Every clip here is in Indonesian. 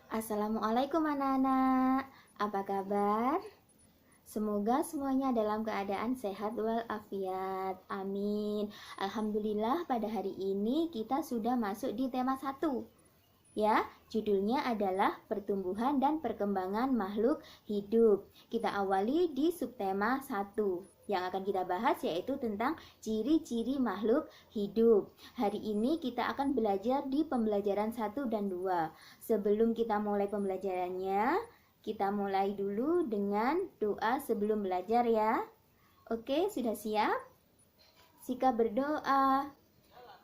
Assalamualaikum anak-anak, apa kabar? Semoga semuanya dalam keadaan sehat walafiat, amin. Alhamdulillah pada hari ini kita sudah masuk di tema 1. Ya, judulnya adalah pertumbuhan dan perkembangan makhluk hidup. Kita awali di subtema 1. Yang akan kita bahas yaitu tentang ciri-ciri makhluk hidup. Hari ini kita akan belajar di pembelajaran 1 dan 2. Sebelum kita mulai pembelajarannya, kita mulai dulu dengan doa sebelum belajar ya. Oke, sudah siap? Sikap berdoa.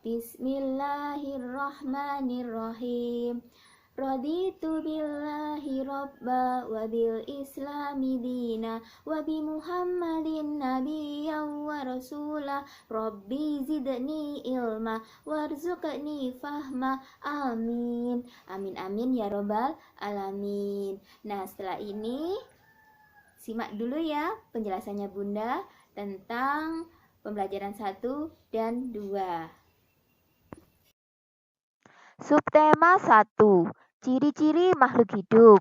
Bismillahirrahmanirrahim. Raditu billahi robba wa bil islami dina wa bi muhammadin nabiyyan wa rasulah rabbi zidni ilma warzuqni fahma amin. Amin amin ya robbal alamin. Nah, setelah ini simak dulu ya penjelasannya Bunda tentang pembelajaran 1 dan 2. Subtema 1. Ciri-ciri makhluk hidup.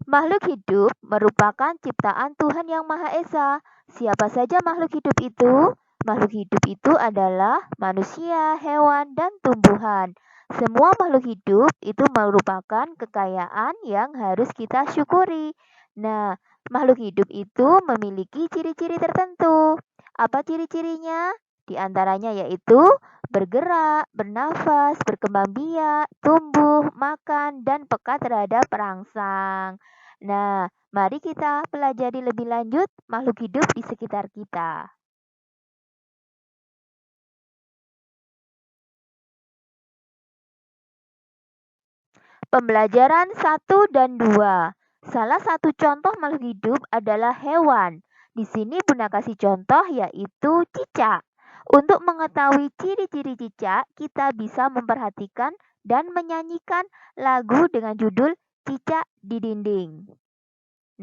Makhluk hidup merupakan ciptaan Tuhan Yang Maha Esa. Siapa saja makhluk hidup itu? Makhluk hidup itu adalah manusia, hewan, dan tumbuhan. Semua makhluk hidup itu merupakan kekayaan yang harus kita syukuri. Nah, makhluk hidup itu memiliki ciri-ciri tertentu. Apa ciri-cirinya? Di antaranya yaitu bergerak, bernafas, berkembang biak, tumbuh, makan, dan peka terhadap perangsang. Nah, mari kita pelajari lebih lanjut makhluk hidup di sekitar kita. Pembelajaran 1 dan 2. Salah satu contoh makhluk hidup adalah hewan. Di sini Bunda kasih contoh yaitu cicak. Untuk mengetahui ciri-ciri cicak, kita bisa memperhatikan dan menyanyikan lagu dengan judul Cicak di Dinding.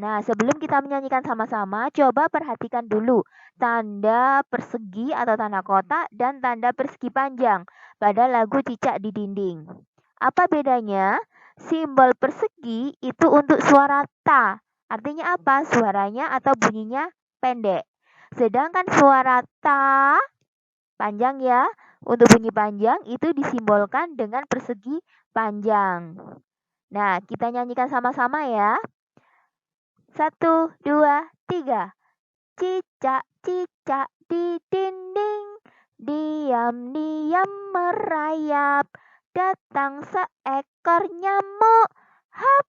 Nah, sebelum kita menyanyikan sama-sama, coba perhatikan dulu tanda persegi atau tanda kotak dan tanda persegi panjang pada lagu Cicak di Dinding. Apa bedanya? Simbol persegi itu untuk suara ta. Artinya apa? Suaranya atau bunyinya pendek. Sedangkan suara ta panjang ya. Untuk bunyi panjang itu disimbolkan dengan persegi panjang. Nah, kita nyanyikan sama-sama ya. 1, 2, 3. Cicak, cicak di dinding, diam-diam merayap. Datang seekor nyamuk, hap,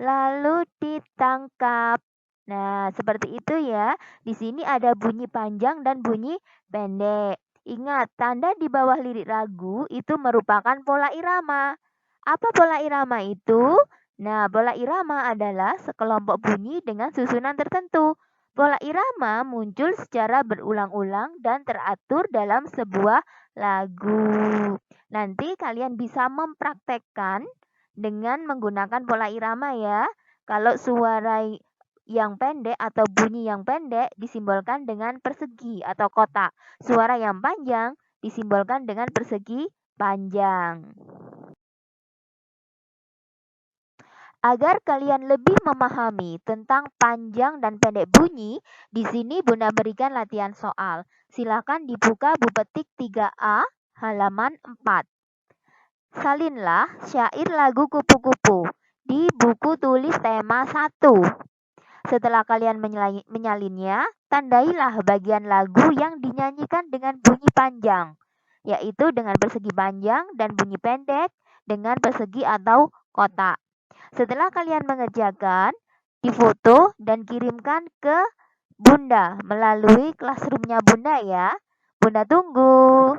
lalu ditangkap. Nah, seperti itu ya. Di sini ada bunyi panjang dan bunyi pendek. Ingat, tanda di bawah lirik lagu itu merupakan pola irama. Apa pola irama itu? Nah, pola irama adalah sekelompok bunyi dengan susunan tertentu. Pola irama muncul secara berulang-ulang dan teratur dalam sebuah lagu. Nanti kalian bisa mempraktekkan dengan menggunakan pola irama ya. Kalau suara yang pendek atau bunyi yang pendek disimbolkan dengan persegi atau kotak. Suara yang panjang disimbolkan dengan persegi panjang. Agar kalian lebih memahami tentang panjang dan pendek bunyi, di sini Bunda berikan latihan soal. Silakan dibuka buku petik 3A halaman 4. Salinlah syair lagu kupu-kupu di buku tulis tema 1. Setelah kalian menyalinnya, tandailah bagian lagu yang dinyanyikan dengan bunyi panjang, yaitu dengan persegi panjang dan bunyi pendek dengan persegi atau kotak. Setelah kalian mengerjakan, difoto dan kirimkan ke Bunda melalui classroom-nya Bunda ya. Bunda tunggu.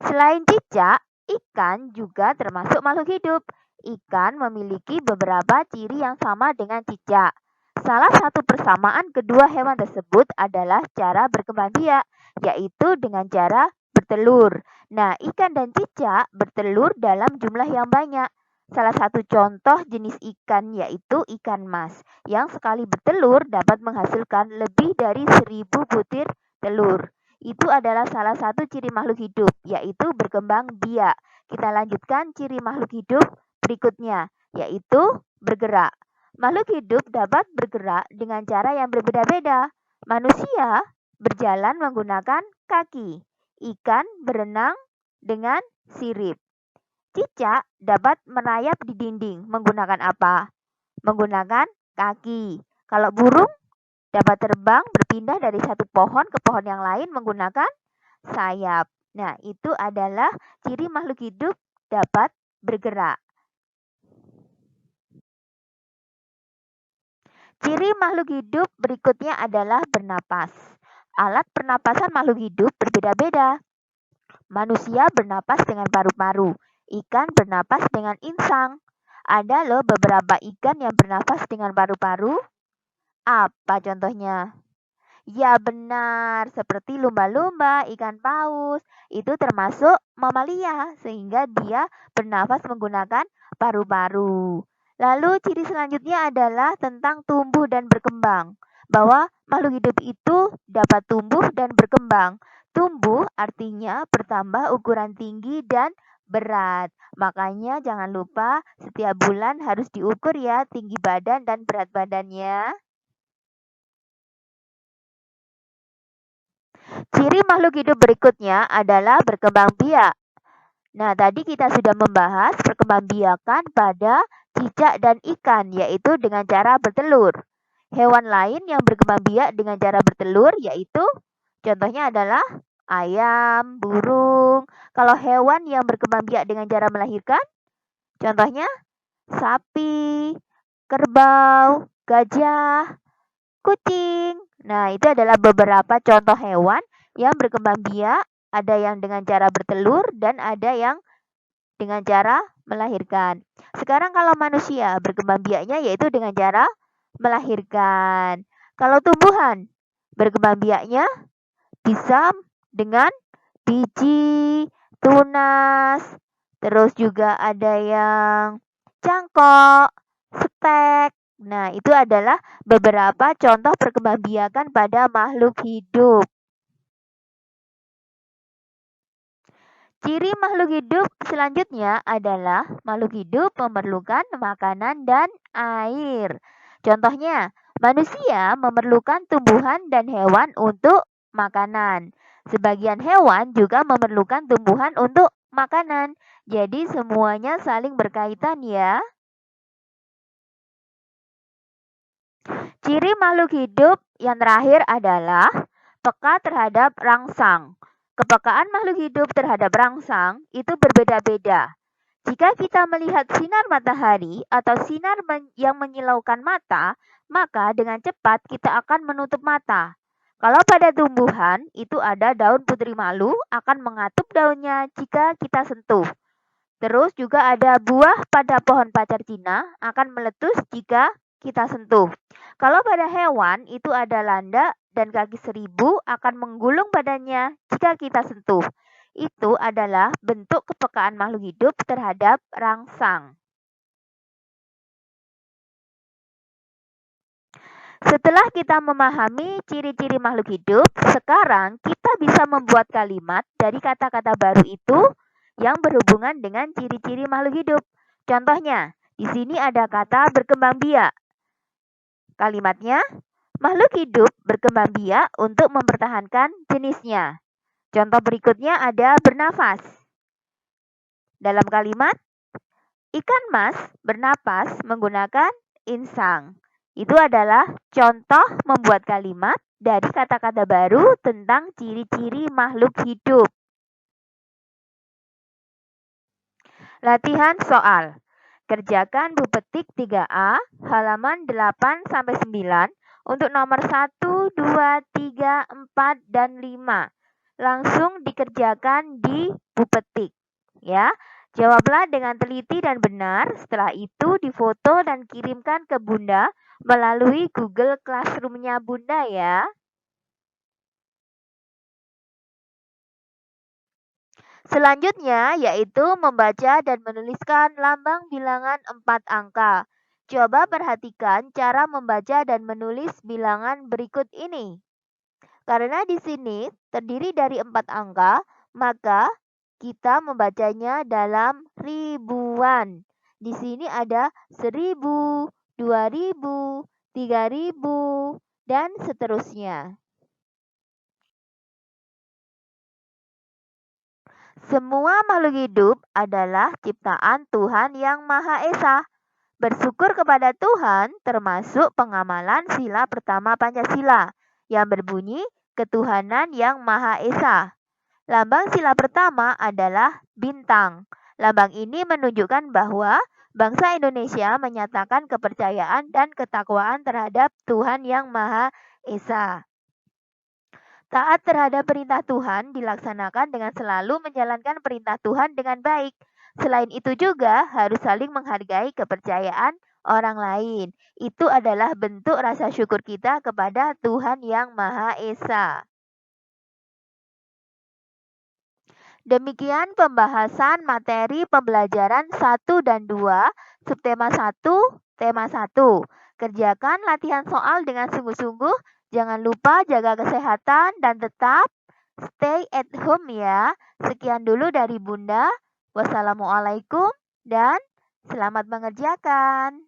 Selain cicak, ikan juga termasuk makhluk hidup. Ikan memiliki beberapa ciri yang sama dengan cicak. Salah satu persamaan kedua hewan tersebut adalah cara berkembang biak, yaitu dengan cara bertelur. Nah, ikan dan cicak bertelur dalam jumlah yang banyak. Salah satu contoh jenis ikan yaitu ikan mas, yang sekali bertelur dapat menghasilkan lebih dari 1000 butir telur. Itu adalah salah satu ciri makhluk hidup, yaitu berkembang biak. Kita lanjutkan ciri makhluk hidup berikutnya, yaitu bergerak. Makhluk hidup dapat bergerak dengan cara yang berbeda-beda. Manusia berjalan menggunakan kaki. Ikan berenang dengan sirip. Cicak dapat merayap di dinding menggunakan apa? Menggunakan kaki. Kalau burung dapat terbang berpindah dari satu pohon ke pohon yang lain menggunakan sayap. Nah, itu adalah ciri makhluk hidup dapat bergerak. Ciri makhluk hidup berikutnya adalah bernapas. Alat pernapasan makhluk hidup berbeda-beda. Manusia bernapas dengan paru-paru, ikan bernapas dengan insang. Ada loh beberapa ikan yang bernapas dengan paru-paru. Apa contohnya? Ya benar, seperti lumba-lumba, ikan paus, itu termasuk mamalia sehingga dia bernafas menggunakan paru-paru. Lalu ciri selanjutnya adalah tentang tumbuh dan berkembang. Bahwa makhluk hidup itu dapat tumbuh dan berkembang. Tumbuh artinya bertambah ukuran tinggi dan berat. Makanya jangan lupa setiap bulan harus diukur ya tinggi badan dan berat badannya. Ciri makhluk hidup berikutnya adalah berkembang biak. Nah, tadi kita sudah membahas perkembangbiakan pada cicak dan ikan, yaitu dengan cara bertelur. Hewan lain yang berkembang biak dengan cara bertelur, yaitu contohnya adalah ayam, burung. Kalau hewan yang berkembang biak dengan cara melahirkan, contohnya sapi, kerbau, gajah, kucing. Nah, itu adalah beberapa contoh hewan yang berkembang biak, ada yang dengan cara bertelur dan ada yang dengan cara melahirkan. Sekarang kalau manusia berkembang biaknya yaitu dengan cara melahirkan. Kalau tumbuhan berkembang biaknya bisa dengan biji, tunas, terus juga ada yang cangkok, stek. Nah, itu adalah beberapa contoh perkembangbiakan pada makhluk hidup. Ciri makhluk hidup selanjutnya adalah makhluk hidup memerlukan makanan dan air. Contohnya, manusia memerlukan tumbuhan dan hewan untuk makanan. Sebagian hewan juga memerlukan tumbuhan untuk makanan. Jadi semuanya saling berkaitan ya. Ciri makhluk hidup yang terakhir adalah peka terhadap rangsang. Kepekaan makhluk hidup terhadap rangsang itu berbeda-beda. Jika kita melihat sinar matahari atau sinar yang menyilaukan mata, maka dengan cepat kita akan menutup mata. Kalau pada tumbuhan, itu ada daun putri malu akan mengatup daunnya jika kita sentuh. Terus juga ada buah pada pohon pacar Cina akan meletus jika kita sentuh. Kalau pada hewan itu ada landak dan kaki seribu akan menggulung badannya jika kita sentuh. Itu adalah bentuk kepekaan makhluk hidup terhadap rangsang. Setelah kita memahami ciri-ciri makhluk hidup, sekarang kita bisa membuat kalimat dari kata-kata baru itu yang berhubungan dengan ciri-ciri makhluk hidup. Contohnya, di sini ada kata berkembang biak. Kalimatnya, makhluk hidup berkembang biak untuk mempertahankan jenisnya. Contoh berikutnya ada bernafas. Dalam kalimat, ikan mas bernapas menggunakan insang. Itu adalah contoh membuat kalimat dari kata-kata baru tentang ciri-ciri makhluk hidup. Latihan soal. Kerjakan buku petik 3A, halaman 8-9 untuk nomor 1, 2, 3, 4, dan 5. Langsung dikerjakan di buku petik. Ya, jawablah dengan teliti dan benar. Setelah itu difoto dan kirimkan ke Bunda melalui Google Classroom-nya Bunda ya. Selanjutnya yaitu membaca dan menuliskan lambang bilangan 4 angka. Coba perhatikan cara membaca dan menulis bilangan berikut ini. Karena di sini terdiri dari 4 angka, maka kita membacanya dalam ribuan. Di sini ada 1000, 2000, 3000, dan seterusnya. Semua makhluk hidup adalah ciptaan Tuhan Yang Maha Esa. Bersyukur kepada Tuhan termasuk pengamalan sila pertama Pancasila yang berbunyi ketuhanan Yang Maha Esa. Lambang sila pertama adalah bintang. Lambang ini menunjukkan bahwa bangsa Indonesia menyatakan kepercayaan dan ketakwaan terhadap Tuhan Yang Maha Esa. Taat terhadap perintah Tuhan dilaksanakan dengan selalu menjalankan perintah Tuhan dengan baik. Selain itu juga harus saling menghargai kepercayaan orang lain. Itu adalah bentuk rasa syukur kita kepada Tuhan Yang Maha Esa. Demikian pembahasan materi pembelajaran 1 dan 2, subtema 1, tema 1. Kerjakan latihan soal dengan sungguh-sungguh. Jangan lupa jaga kesehatan dan tetap stay at home ya. Sekian dulu dari Bunda. Wassalamualaikum dan selamat mengerjakan.